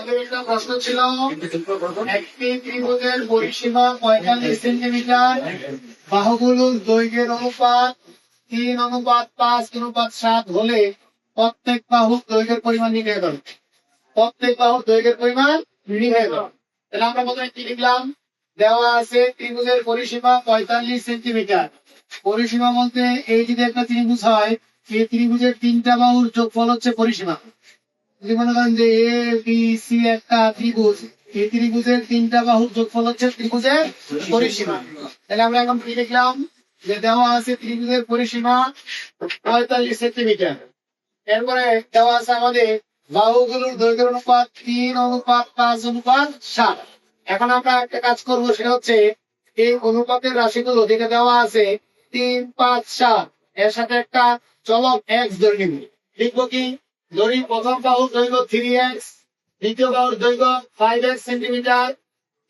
আমাদের একটা প্রশ্ন ছিল, একটি ত্রিভুজের পরিসীমা 45 সেন্টিমিটার, বাহুগুলোর দৈর্ঘ্যের অনুপাত 3:5:7 হলে প্রত্যেক বাহুর দৈর্ঘ্যের পরিমাণ নির্ণয় করো। প্রত্যেক বাহুর দৈর্ঘ্যের পরিমাণ নির্ণয় করো। তাহলে আমরা প্রথমে কি লিখলাম? দেওয়া আছে ত্রিভুজের পরিসীমা 45 সেন্টিমিটার। পরিসীমা বলতে এই যদি একটা ত্রিভুজ হয়, এই ত্রিভুজের তিনটা বাহুর যোগফল হচ্ছে পরিসীমা। যদি মনে করেন যে এ বি সি একটা ত্রিভুজ, এই ত্রিভুজের তিনটা বাহুর যোগফল হচ্ছে ত্রিভুজের পরিসীমা। তাহলে আমরা এখন কি লিখলাম? যে দেওয়া আছে ত্রিভুজের পরিসীমা 45 সেন্টিমিটার। এরপরে দেওয়া আছে আমাদের বাহুগুলোর দৈর্ঘ্যের অনুপাত 3:5:7। এখন আমরা একটা কাজ করবো, সেটা হচ্ছে এই অনুপাতের রাশিগুলো যেটা দেওয়া আছে 3, 5, 7 এর সাথে একটা চলক x ধরে নিব। লিখবো কি? ধরি প্রথম বাহুর দৈর্ঘ্য 3x, দ্বিতীয় বাহুর দৈর্ঘ্য 5x সেন্টিমিটার,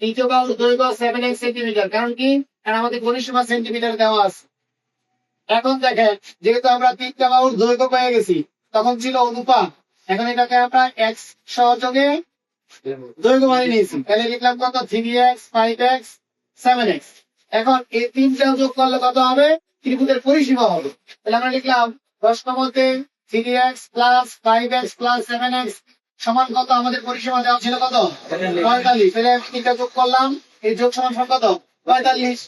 তৃতীয় বাহুর দৈর্ঘ্য 7x সেন্টিমিটার। কারণ কি? কারণ আমাদের পরিসীমা সেন্টিমিটার দেওয়া আছে। এখন দেখেন, যেহেতু আমরা তিনটা বাহুর দৈর্ঘ্য পেয়ে গেছি, তখন ছিল অনুপাত, এখন এটাকে আমরা x সহযোগে দৈর্ঘ্য মানে নিয়েছি। তাহলে লিখলাম কত? 3x, 5x, 7x। এখন এই তিনটা যোগ করলে কত হবে? ত্রিভুজের পরিসীমা হবে। তাহলে আমরা লিখলাম প্রশ্ন মতে 3x plus 5x plus 7x সমান কত? আমাদের পরিসীমা দেওয়া ছিল কত? 45। তাহলে তিনটা যোগ করলাম, এই যোগ সমান কত? 45।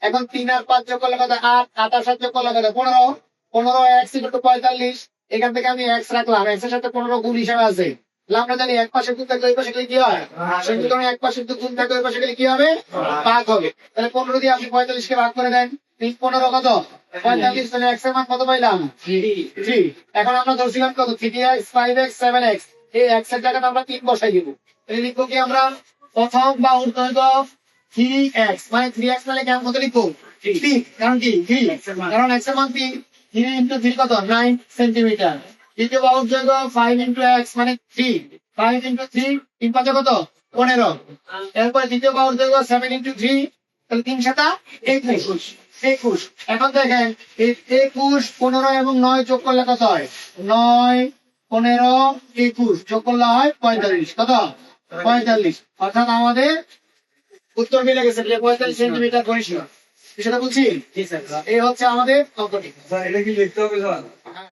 এখন 3 আর 5 যোগ করলে কত? 8, 8 আর 7 যোগ করলে কত? 15। 15x = 45। এখান থেকে আমি x রাখলাম, x এর সাথে 15 গুণ হিসাবে আছে। আমরা জানি এক পাশে গুণ থাকলে ওই পাশে গেলে কি হয়? সমীকরণে এক পাশে গুণ থাকলে ওই পাশে গেলে কি হবে? ভাগ হবে। তাহলে 15 দিয়ে আপনি 45 কে ভাগ করে দেন। 3 15 কত? 45। তাহলে x এর মান কত পাইলাম? 3। এখন আমরা ধরছিলাম কত? 3x, 5x, 7x। এই x এর জায়গায় আমরা 3 বসাই দিব। তাহলে লিখবো কি আমরা? প্রথম বাহুর দৈর্ঘ্য 3x, মানে 3x মানে কেমন কত লিখবো? 3। কারণ কি? 3, কারণ x এর মান 3। 3 × 3 কত? 9 সেন্টিমিটার। দ্বিতীয় বাহুর দৈর্ঘ্য 5 × x মানে 3। 5 × 3, 3 5 কত? 15। এরপর দ্বিতীয় বাহুর দৈর্ঘ্য 7 × 3, তাহলে 3 7 21। 21। এখন দেখেন এই 21, 15 এবং 9 যোগ করলে কত হয়? 9, 15, 21 যোগ করলে হয় 45। কত? 45। অর্থাৎ আমাদের উত্তর মিলে গেছে, 45 সেন্টিমিটার পরিসীমা। বিষয়টা বুঝছি? এই হচ্ছে আমাদের অঙ্কটি। এটা কি লিখতে হবে?